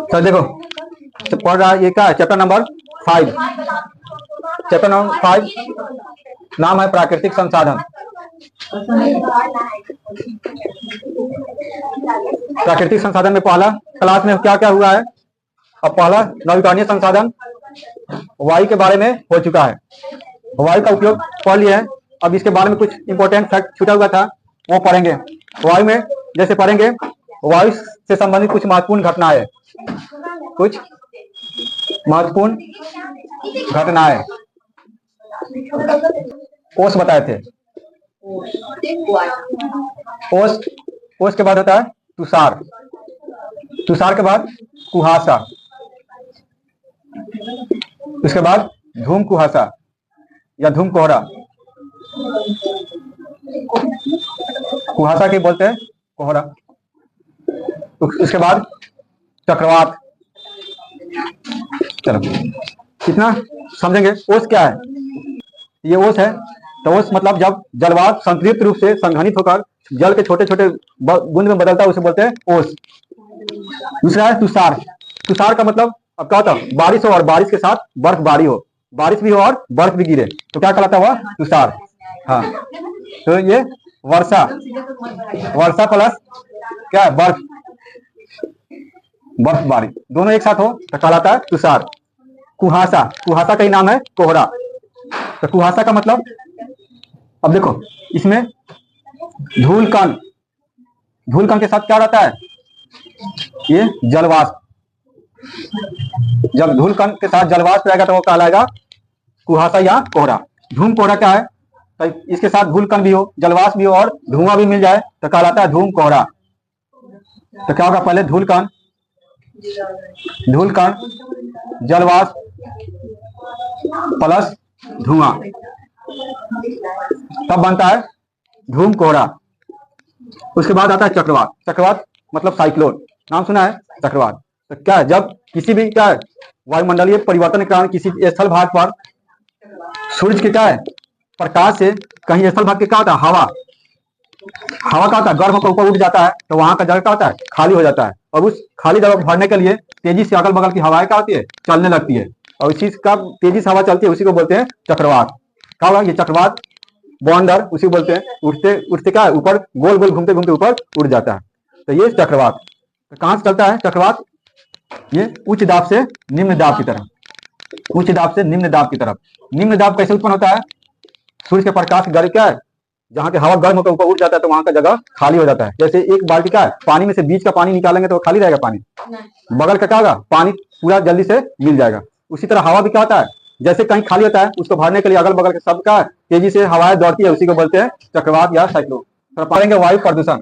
तो देखो, तो पढ़ रहा है ये क्या है, चैप्टर नंबर 5। चैप्टर नंबर 5 नाम है प्राकृतिक संसाधन। प्राकृतिक संसाधन में पहला क्लास में क्या क्या हुआ है। अब पहला नवीकरणीय संसाधन वायु के बारे में हो चुका है, वायु का उपयोग पढ़ लिया है। अब इसके बारे में कुछ इंपॉर्टेंट फैक्ट छूटा हुआ था वो पढ़ेंगे। वायु में जैसे पढ़ेंगे, वायु से संबंधित कुछ महत्वपूर्ण घटना है, कुछ महत्वपूर्ण घटनाएं ओस बताए थे। ओस के बाद होता है तुषार, तुषार के बाद कुहासा, उसके बाद धूम कुहासा या धूम कोहरा, कुहासा के बोलते हैं कोहरा। उसके बाद चक्रवात। चलो कितना समझेंगे। ओस क्या है, ये ओस है। तो ओस मतलब जब जलवाष्प संतृप्त रूप से संघनित होकर जल के छोटे छोटे बूंद में बदलता है उसे बोलते हैं ओस। दूसरा है तुषार। तुषार का मतलब अब क्या होता है, बारिश हो और बारिश के साथ बर्फबारी हो, बारिश भी हो और बर्फ भी गिरे तो क्या कहलाता है, वह तुषार। हाँ, तो ये वर्षा, वर्षा प्लस क्या है, बर्फ, बर्फबारी दोनों एक साथ हो तो कहलाता है तुषार। कुहासा, कुहासा का ही नाम है कोहरा। तो कुहासा का मतलब, अब देखो इसमें धूल कण, धूल कण के साथ क्या रहता है, ये जलवाष्प। जब धूल कण के साथ जलवाष्प रहेगा तो वो कहलाएगा कुहासा या कोहरा। धूम कोहरा क्या है, तो इसके साथ धूल कण भी हो, जलवाष्प भी हो और धुआं भी मिल जाए तो कहलाता है धूम कोहरा। तो क्या होगा, पहले धूल कण, धूल कण जलवाष्प प्लस धुआं, तब बनता है धूम कोहरा। उसके बाद आता है चक्रवात। चक्रवात मतलब साइक्लोन, नाम सुना है चक्रवात। तो क्या है, जब किसी भी क्या है वायुमंडलीय परिवर्तन के कारण किसी स्थल भाग पर सूरज के क्या है प्रकाश से कहीं स्थल भाग के क्या होता है, हवा, हवा का होता है गर्भ के ऊपर उठ जाता है तो वहां का जगह क्या होता है, खाली हो जाता है। और उस खाली जगह भरने के लिए तेजी से अगल बगल की हवाएं क्या होती है, चलने लगती है। और इसी का तेजी से हवा चलती है, उसी को बोलते हैं चक्रवात। क्या होगा, ये चक्रवात बॉन्डर उसी को बोलते हैं। उठते उठते क्या है, ऊपर गोल गोल घूमते घूमते ऊपर उड़ जाता है, तो ये चक्रवात। तो कहां से चलता है चक्रवात, ये उच्च दाब से निम्न दाब की तरफ, उच्च दाब से निम्न दाब की तरफ। निम्न दाब कैसे उत्पन्न होता है, सूर्य के प्रकाश गर्म क्या है, जहां के हवा गर्म होकर ऊपर उठ जाता है तो वहां का जगह खाली हो जाता है। जैसे एक बाल्टी का है, पानी में से बीच का पानी निकालेंगे तो खाली रहेगा पानी, बगल का क्या होगा, पानी पूरा जल्दी से मिल जाएगा। उसी तरह हवा भी क्या होता है, जैसे कहीं खाली होता है उसको भरने के लिए अगल बगल के सब का तेजी से हवाएं दौड़ती है, उसी को बोलते हैं चक्रवात या साइक्लोन। तो पढ़ेंगे वायु प्रदूषण।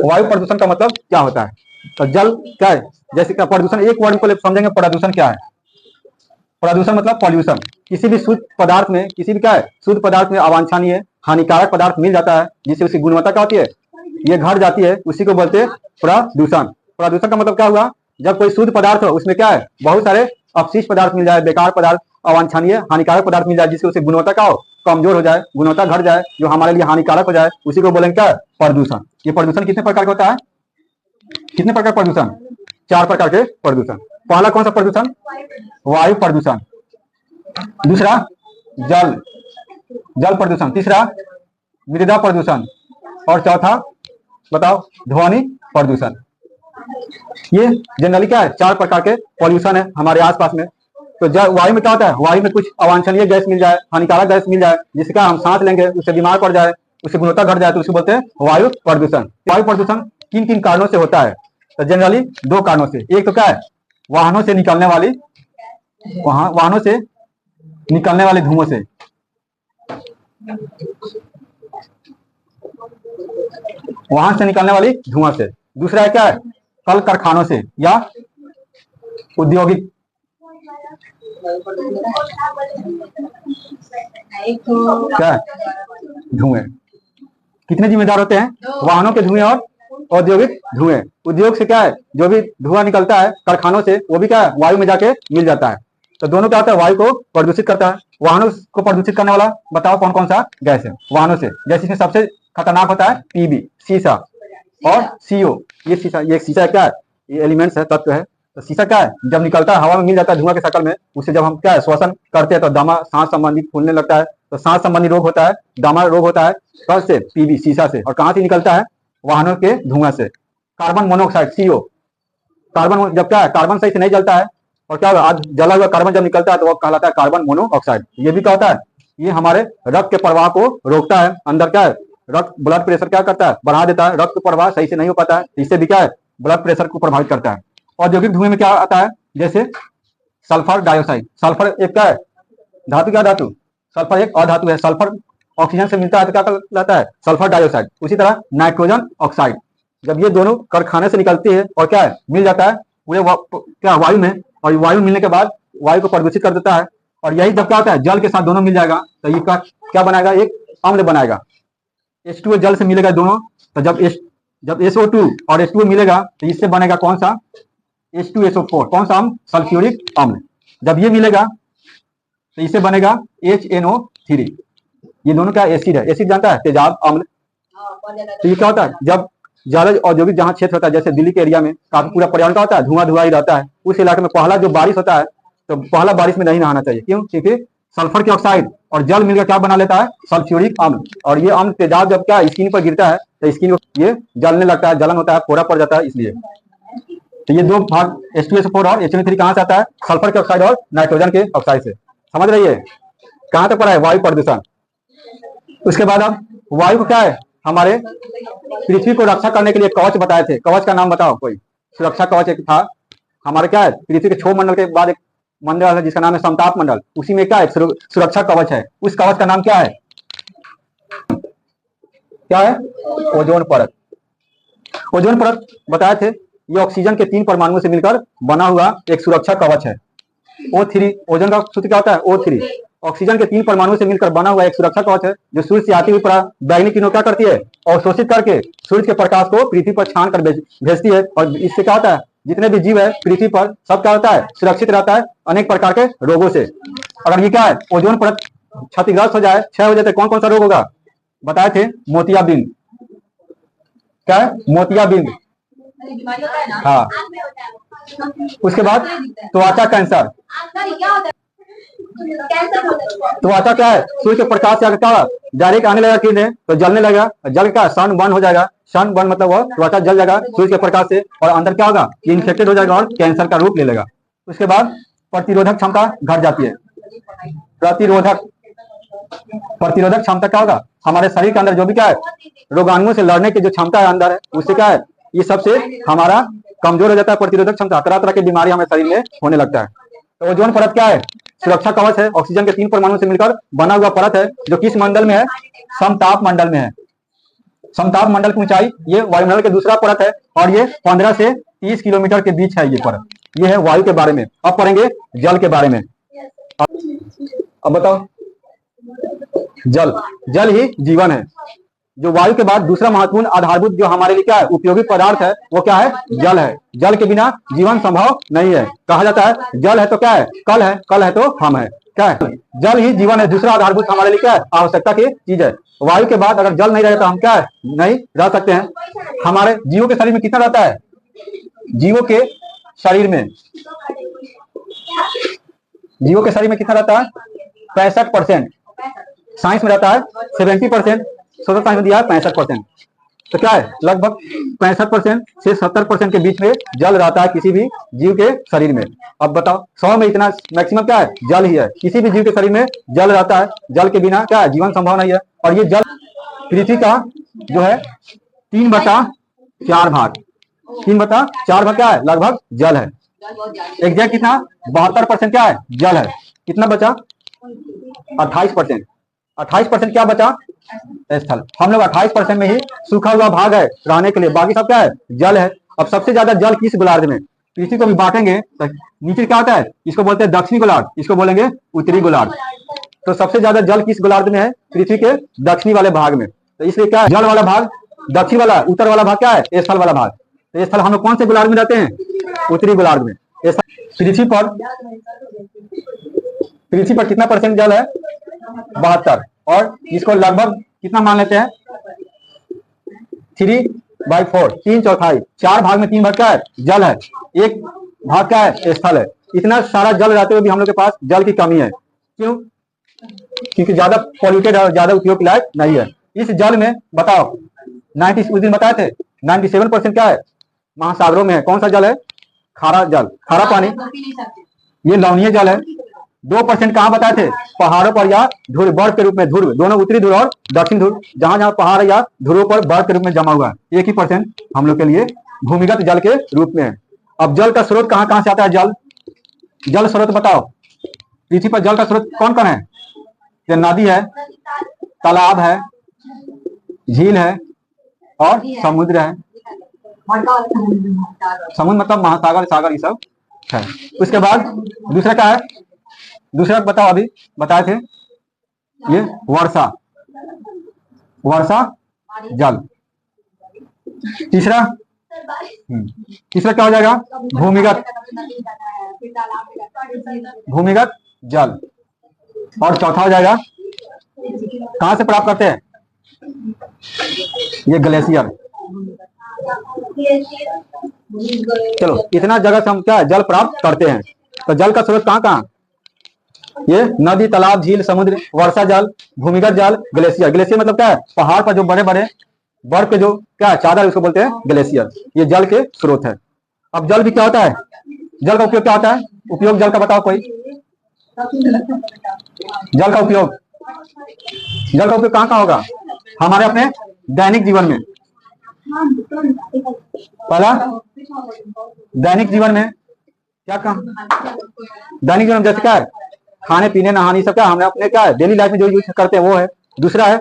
वायु प्रदूषण का मतलब क्या होता है, तो जल क्या है, जैसे क्या प्रदूषण, एक वर्ड को समझेंगे प्रदूषण क्या है। प्रदूषण मतलब पॉल्यूशन, किसी भी शुद्ध पदार्थ में, किसी भी क्या है शुद्ध पदार्थ में अवांछनीय हानिकारक पदार्थ मिल जाता है जिससे उसकी गुणवत्ता क्या होती है, ये घट जाती है, उसी को बोलते हैं प्रदूषण। प्रदूषण का मतलब क्या हुआ, जब कोई शुद्ध पदार्थ हो उसमें क्या है बहुत सारे अपशिष्ट पदार्थ मिल जाए, बेकार पदार्थ, अवांछनीय हानिकारक पदार्थ मिल जाए जिससे उसकी गुणवत्ता क्या हो, कमजोर हो जाए, गुणवत्ता घट जाए, जो हमारे लिए हानिकारक हो जाए, उसी को बोलेंगे क्या, प्रदूषण। ये प्रदूषण कितने प्रकार का होता है, कितने प्रकार प्रदूषण, 4 प्रकार के प्रदूषण। पहला कौन सा प्रदूषण, वायु प्रदूषण। दूसरा जल, जल प्रदूषण। तीसरा मृदा प्रदूषण। और चौथा बताओ ध्वनि प्रदूषण। ये जनरली क्या है 4 प्रकार के पॉल्यूशन है हमारे आसपास में। तो वायु में क्या होता है, वायु में कुछ अवांछनीय गैस मिल जाए, हानिकारक गैस मिल जाए जिसका हम सांस लेंगे उससे बीमार पड़ जाए, उसकी गुणवत्ता घट जाए तो उसे बोलते हैं वायु प्रदूषण। वायु प्रदूषण किन किन कारणों से होता है, तो जनरली 2 कारणों से। एक तो क्या है, वाहनों से निकलने वाली, वाहनों से निकलने वाले धुओं से, वाहन से निकलने वाली धुआं से। दूसरा है क्या है, कल कारखानों से या औद्योगिक, क्या धुएं। कितने जिम्मेदार होते हैं, वाहनों के धुएं और औद्योगिक धुएं। उद्योग से क्या है जो भी धुआं निकलता है कारखानों से वो भी क्या है वायु में जाके मिल जाता है, तो दोनों क्या होता है वायु को प्रदूषित करता है। वाहनों को प्रदूषित करने वाला बताओ कौन कौन सा गैस है वाहनों से, जैसे इसमें सबसे खतरनाक होता है पीबी, सीसा और CO। ये सीसा, ये सीसा क्या है, ये एलिमेंट्स है, तत्व है। तो सीसा क्या है, जब निकलता है हवा में मिल जाता है धुआं के शक्ल में, उससे जब हम क्या है श्वसन करते हैं तो दमा सांस संबंधी फूलने लगता है, तो सांस संबंधी रोग होता है, दमा रोग होता है। कहाँ से, PB सीसा से। और कहाँ से निकलता है, वाहनों के धुआं से। कार्बन मोनोऑक्साइड CO, कार्बन जब क्या है कार्बन सही से नहीं जलता है और क्या होगा, आज जला हुआ कार्बन जब निकलता है तो वो कहलाता है कार्बन मोनोऑक्साइड। ये भी क्या होता है, ये हमारे रक्त के प्रवाह को रोकता है। अंदर क्या है, रक्त ब्लड प्रेशर क्या करता है, बढ़ा देता है, रक्त प्रवाह सही से नहीं हो पाता है, इससे भी क्या है ब्लड प्रेशर को प्रभावित करता है। औद्योगिक धुएं में क्या आता है, जैसे सल्फर डाइऑक्साइड। सल्फर एक क्या है धातु, क्या धातु, सल्फर एक अधातु है। सल्फर ऑक्सीजन से मिलता है तो क्या कहलाता है, सल्फर डाइऑक्साइड। उसी तरह नाइट्रोजन ऑक्साइड, जब ये दोनों कारखाने से निकलती है और क्या है मिल जाता है पूरे क्या वायु में, और वायु मिलने के बाद वायु को प्रदूषित कर देता है। और यही जब क्या होता है जल के साथ दोनों मिल जाएगा तो ये क्या बनाएगा, एक अम्ल बनाएगा। H2O जल से मिलेगा दोनों, तो जब SO2 और H2O मिलेगा तो इससे बनेगा कौन सा, H2SO4। कौन सा अम्ल, सल्फ्यूरिक अम्ल। जब ये मिलेगा तो इससे बनेगा HNO3। ये दोनों क्या एसिड है, एसिड जानता है, तेजाब अम्ल। तो ये क्या होता है, जब ज्यादा औद्योगिक जहाँ क्षेत्र होता है, जैसे दिल्ली के एरिया में काफी पूरा पर्यावरण का होता है, धुआं ही रहता है, उस इलाके में पहला जो बारिश होता है तो पहला बारिश में नहीं नहाना चाहिए। क्यों, क्योंकि सल्फर की ऑक्साइड और जल मिलकर क्या बना लेता है, सल्फ्यूरिक अम्ल। और ये अम्ल तेजाब जब क्या स्किन पर गिरता है तो स्किन को ये जलने लगता है, जलन होता है, फोड़ा पड़ जाता है, इसलिए। तो ये दो भाग H2SO4 और HNO3 कहाँ से आता है, सल्फर के ऑक्साइड और नाइट्रोजन के ऑक्साइड से। समझ रही है, कहाँ तक पड़ा है, वायु प्रदूषण। उसके बाद अब वायु को क्या है, हमारे पृथ्वी को रक्षा करने के लिए कवच बताए थे। कवच का नाम बताओ कोई, सुरक्षा कवच एक था हमारे, क्या है पृथ्वी के क्षोभ मंडल के बाद एक मंडल है जिसका नाम है समताप मंडल, उसी में क्या है सुरक्षा कवच है। उस कवच का नाम क्या है, क्या है, ओजोन परत। ओजोन परत बताए थे, ये ऑक्सीजन के 3 परमाणुओं से मिलकर बना हुआ एक सुरक्षा कवच है। O3, ओजोन का सूत्र क्या होता है, O3। ऑक्सीजन के 3 परमाणुओं से मिलकर बना हुआ एक सुरक्षा कवच है, जो सूर्य से आती हुई बैगनी किरणों क्या करती है, अवशोषित करके सूर्य के प्रकाश को पृथ्वी पर छान कर भेजती है। और इससे क्या होता है, जितने भी जीव है पृथ्वी पर सब क्या होता है, सुरक्षित रहता है अनेक प्रकार के रोगों से। अगर ये क्या है, ओजोन परत क्षतिग्रस्त हो जाए, क्षय हो जाए, कौन कौन सा रोग होगा, बताए थे, मोतियाबिंद। क्या है, मोतियाबिंद, हाँ। उसके बाद त्वचा कैंसर। त्वचा क्या है, सूर्य के प्रकाश से क्या डायरेक्ट आने लगा किरणें तो जलने लगा, जल का सन बर्न हो जाएगा। सन बर्न मतलब वो त्वचा जल जाएगा सूर्य के प्रकाश से, और अंदर क्या होगा, ये इन्फेक्टेड हो जाएगा और कैंसर का रूप ले लेगा। उसके बाद प्रतिरोधक क्षमता घट जाती है। प्रतिरोधक क्षमता क्या होगा, हमारे शरीर के अंदर जो भी क्या है रोगाणुओं से लड़ने की जो क्षमता है अंदर है, उससे क्या है ये सबसे हमारा कमजोर हो जाता है। प्रतिरोधक क्षमता, तरह तरह की बीमारी हमारे शरीर में होने लगता है। तो ओजोन परत क्या है, सुरक्षा कवच है, ऑक्सीजन के 3 परमाणुओं से मिलकर बना हुआ परत है, जो किस मंडल में है, समताप मंडल में है। समताप मंडल की ऊंचाई, ये वायुमंडल के दूसरा परत है, और ये 15 से 30 किलोमीटर के बीच है ये परत। ये है वायु के बारे में। अब पढ़ेंगे जल के बारे में। अब बताओ, जल ही जीवन है। जो वायु के बाद दूसरा महत्वपूर्ण आधारभूत जो हमारे लिए क्या है उपयोगी पदार्थ है, वो क्या है, जल है। जल के बिना जीवन संभव नहीं है। कहा जाता है जल है तो क्या है, कल है, कल है तो हम है। क्या है, जल ही जीवन है, दूसरा आधारभूत हमारे लिए क्या है, आवश्यकता की चीज है। वायु के बाद अगर जल नहीं रहेगा तो हम क्या है, नहीं रह सकते हैं। हमारे जीवों के शरीर में कितना रहता है, जीवों के शरीर में कितना रहता है, 65%। साइंस में रहता है 70%, सोशल साइंस में दिया है 65%। तो क्या है, लगभग 65% से 70% के बीच में जल रहता है किसी भी जीव के शरीर में। अब बताओ 100 में इतना मैक्सिमम क्या है, जल ही है। किसी भी जीव के शरीर में जल रहता है, जल के बिना क्या है, जीवन संभव नहीं है। और ये जल पृथ्वी का जो है 3/4 भाग, 3/4 भाग क्या है, लगभग जल है। एग्जैक्ट कितना, 72% क्या है, जल है। कितना बचा, 28%। 28% क्या बचा, स्थल। हम लोग 28% में ही सूखा हुआ भाग है रहने के लिए, बाकी सब क्या है, जल है। अब सबसे ज्यादा जल किस गोलार्ध में, पृथ्वी को भी बांटेंगे तो नीचे क्या होता है, इसको बोलते हैं दक्षिणी गोलार्ध, इसको बोलेंगे उत्तरी गोलार्ध। तो सबसे ज्यादा जल किस गोलार्ध में है, पृथ्वी के दक्षिणी वाले भाग में। तो इसलिए क्या है, जल वाला भाग दक्षिण वाला, उत्तर वाला भाग क्या है, स्थल वाला भाग। तो स्थल हम लोग कौन से गोलार्ध में रहते हैं, उत्तरी गोलार्ध में। पृथ्वी पर कितना % जल है, 72। और इसको लगभग कितना मान लेते हैं, 3/4, 3/4, 4 भाग में 3 भाग क्या है? जल है। 1 भाग क्या है? स्थल है। इतना सारा जल रहते हुए भी हम लोग के पास जल की कमी है। क्यों? क्योंकि ज्यादा पॉल्यूटेड और ज्यादा उपयोग लायक नहीं है। इस जल में बताओ 90 उस दिन बताए थे 97% क्या है? महासागरों में है। कौन सा जल है? खारा जल, खारा पानी। ये लवणीय जल है। 2% कहाँ बताए थे? पहाड़ों पर या ध्रुव बर्फ के रूप में, ध्रुव दोनों उत्तरी ध्रुव और दक्षिण ध्रुव, जहां जहां पहाड़ या ध्रुवों पर बर्फ के रूप में जमा हुआ है। 1% हम लोग के लिए भूमिगत जल के रूप में है। अब जल का स्रोत कहाँ कहाँ से आता है? जल स्रोत बताओ। पृथ्वी पर जल का स्रोत कौन कौन है? ये नदी है, तालाब है, झील है और समुद्र है। समुद्र मतलब महासागर, सागर, ये सब है। उसके बाद दूसरा क्या है? दूसरा बताओ, अभी बताए थे ये वर्षा, वर्षा जल। तीसरा क्या हो जाएगा? भूमिगत जल। और चौथा हो जाएगा कहां से प्राप्त करते हैं? ये ग्लेशियर। चलो, इतना जगह से हम क्या जल प्राप्त करते हैं। तो जल का स्रोत कहाँ कहाँ? ये नदी, तालाब, झील, समुद्र, वर्षा जल, भूमिगत जल, ग्लेशियर। ग्लेशियर मतलब क्या है? पहाड़ पर जो बड़े बड़े बर्फ के जो क्या चादर, उसको बोलते हैं ग्लेशियर। ये जल के स्रोत है। अब जल भी क्या होता है? जल का उपयोग क्या होता है? उपयोग जल का बताओ कोई। जल का उपयोग कहाँ कहाँ होगा? हमारे अपने दैनिक जीवन में। पहला, दैनिक जीवन में क्या काम? दैनिक जीवन जैसे क्या है? खाने पीने, नहाने, सब क्या हमने अपने क्या है डेली लाइफ में जो यूज करते हैं वो है। दूसरा है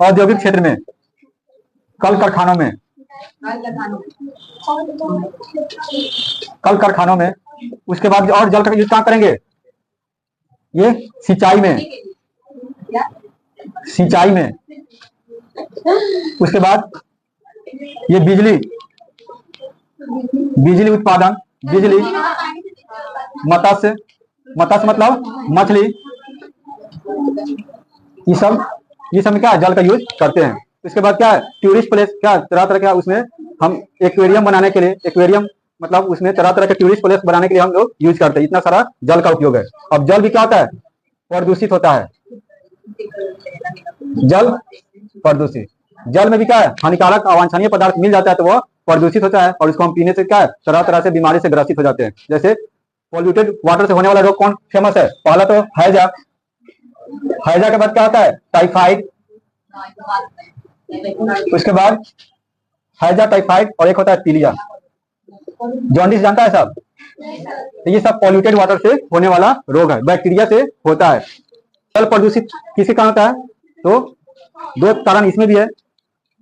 औद्योगिक क्षेत्र में, कल कारखानों में, उसके बाद और जल का यूज कहाँ करेंगे? ये सिंचाई में। उसके बाद ये बिजली उत्पादन, बिजली, मत्स्य मतलब मछली, ये सब में क्या जल का यूज करते हैं। इसके बाद क्या है? टूरिस्ट प्लेस, क्या तरह तरह का उसमें हम एक्वेरियम बनाने के लिए, एक्वेरियम मतलब उसमें तरह तरह के टूरिस्ट प्लेस बनाने के लिए हम लोग यूज करते हैं। इतना सारा जल का उपयोग है। अब जल भी क्या होता है? प्रदूषित होता है। जल प्रदूषित, जल में भी क्या है? हानिकारक अवांछनीय पदार्थ मिल जाता है तो वह प्रदूषित होता है और इसको हम पीने से क्या है? तरह तरह से बीमारी से ग्रसित हो जाते हैं। जैसे पॉल्यूटेड वाटर से होने वाला रोग कौन फेमस है? पहला तो हैजा। हैजा के बाद क्या होता है? टाइफाइड। उसके बाद हैजा, टाइफाइड और एक होता है पीलिया। जॉन्डिस जानता है सब? तो ये सब पॉल्यूटेड वाटर से होने वाला रोग है, बैक्टीरिया से होता है। जल प्रदूषित किसी कारण होता है? तो 2 कारण इसमें भी है।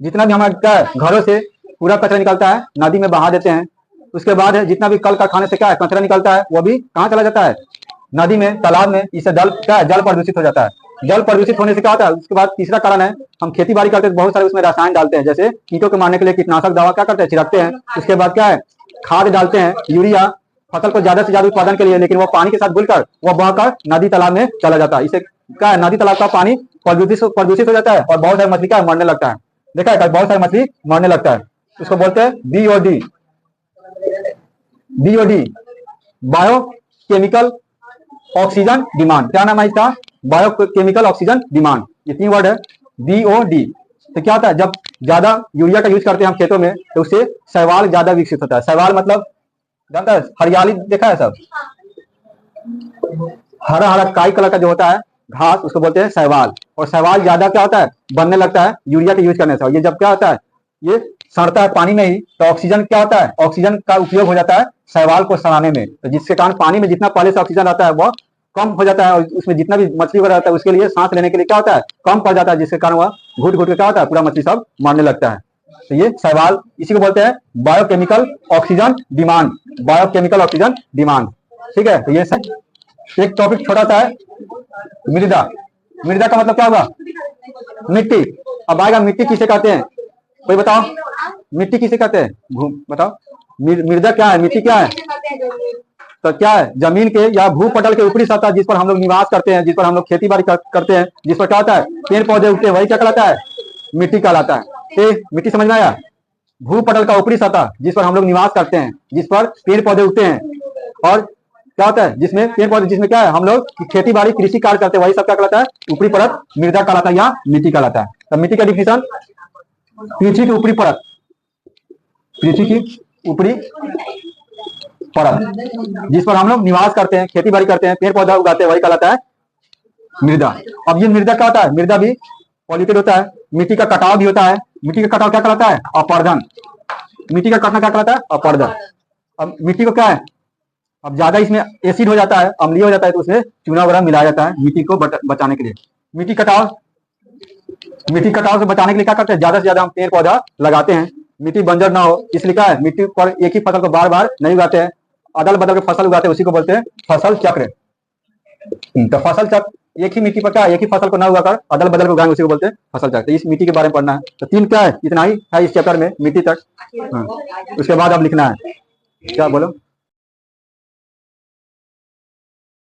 जितना भी हमारे क्या है घरों से पूरा कचरा निकलता है, नदी में बहा देते हैं। उसके बाद है जितना भी कल कारखाने से क्या है कचरा निकलता है, वो भी कहाँ चला जाता है? नदी में, तालाब में। इससे जल क्या है? जल प्रदूषित हो जाता है। जल प्रदूषित होने से क्या होता है? उसके बाद तीसरा कारण है, हम खेती बाड़ी करते हैं, बहुत सारे उसमें रसायन डालते हैं। जैसे कीटों को मारने के लिए कीटनाशक दवा क्या करते हैं? छिड़कते हैं। उसके बाद क्या है? खाद डालते हैं, यूरिया, फसल को ज्यादा से ज्यादा उत्पादन के लिए। लेकिन वो पानी के साथ घुलकर वो बहकर नदी तालाब में चला जाता है। इससे क्या है? नदी तालाब का पानी प्रदूषित हो जाता है और बहुत सारी मछली क्या मरने लगता है। देखा है? बहुत सारी मछली मरने लगता है। उसको बोलते हैं BOD, बायोकेमिकल ऑक्सीजन डिमांड। क्या नाम है इसका? Biochemical oxygen demand. ये 3 वर्ड है, BOD। तो क्या होता है? जब ज्यादा यूरिया का यूज करते हैं हम खेतों में तो उससे शैवाल ज्यादा विकसित होता है। शैवाल मतलब जानता है? हरियाली देखा है सब? हरा हरा काई कलर का जो होता है घास, उसको बोलते हैं शैवाल। और शैवाल ज्यादा क्या होता है? बनने लगता है यूरिया के यूज करने से। ये जब क्या होता है? ये सड़ता है पानी में ही, तो ऑक्सीजन क्या होता है? ऑक्सीजन का उपयोग हो जाता है शैवाल को सड़ाने में। तो जिसके कारण पानी में जितना पहले से ऑक्सीजन रहता है वह कम हो जाता है और उसमें जितना भी मछली वगैरह रहता है उसके लिए सांस लेने के लिए क्या होता है? कम पड़ जाता है, जिसके कारण वह घुट घुट के क्या होता है? पूरा मछली सब मरने लगता है। तो ये शैवाल, इसी को बोलते हैं biochemical oxygen demand. Biochemical oxygen demand, ठीक है। तो ये एक टॉपिक छोटा सा है, मृदा। मृदा का मतलब क्या होगा? मिट्टी। अब आएगा मिट्टी किसे कहते हैं? कोई बताओ, मिट्टी किसे कहते हैं? बताओ, मृदा क्या है? मिट्टी क्या है? तो क्या है? जमीन के या भूपटल के ऊपरी सतह जिस पर हम लोग निवास करते हैं, जिस पर हम लोग खेती बाड़ी करते हैं, जिस पर क्या होता है? पेड़ पौधे उगते हैं, वही क्या कहलाता है? मिट्टी कहलाता है। मिट्टी समझ में आया? भूपटल का ऊपरी सतह जिस पर हम लोग निवास करते हैं, जिस पर पेड़ पौधे उगते हैं, और क्या होता है जिसमें पेड़ पौधे, जिसमें क्या है हम लोग खेती बाड़ी कृषि कार्य करते हैं, वही सब क्या कहलाता है, ऊपरी परत मृदा कहलाता है या मिट्टी कहलाता है। तो मिट्टी का डिफिनेशन, पृथ्वी की ऊपरी परत, पृथ्वी की ऊपरी परत जिस पर हम लोग निवास करते हैं, खेती बाड़ी करते हैं, पेड़ पौधा उगाते हैं, वही कहलाता है मृदा। अब ये मृदा क्या होता है, मृदा भी पॉल्यूटेड होता है, मिट्टी का कटाव भी होता है। मिट्टी का कटाव क्या कहलाता है, अपरदन। मिट्टी का कटना क्या कहलाता है, अपरदन। अब मिट्टी को क्या है, अब ज्यादा इसमें एसिड हो जाता है, अम्लीय हो जाता है, तो उसमें चूना वगैरह मिलाया जाता है मिट्टी को बचाने के लिए। मिट्टी कटाव, मिट्टी कटाव से बचाने के लिए क्या करते हैं, ज्यादा से ज्यादा हम पेड़ पौधा लगाते हैं, मिट्टी बंजर ना हो, इसलिए क्या है मिट्टी पर एक ही फसल को बार बार नहीं उगाते हैं, अदल बदल के फसल उगाते हैं, उसी को बोलते हैं फसल चक्र। तो फसल चक्र, एक ही मिट्टी पर क्या, एक ही फसल को ना उगाकर अदल बदल को उगाएंगे, उसी को बोलते हैं फसल चक्र। तो इस मिट्टी के बारे में पढ़ना है। तो 3 क्या है, इतना ही है इस चैप्टर में, मिट्टी तक। हाँ, उसके बाद अब लिखना है, क्या बोलो।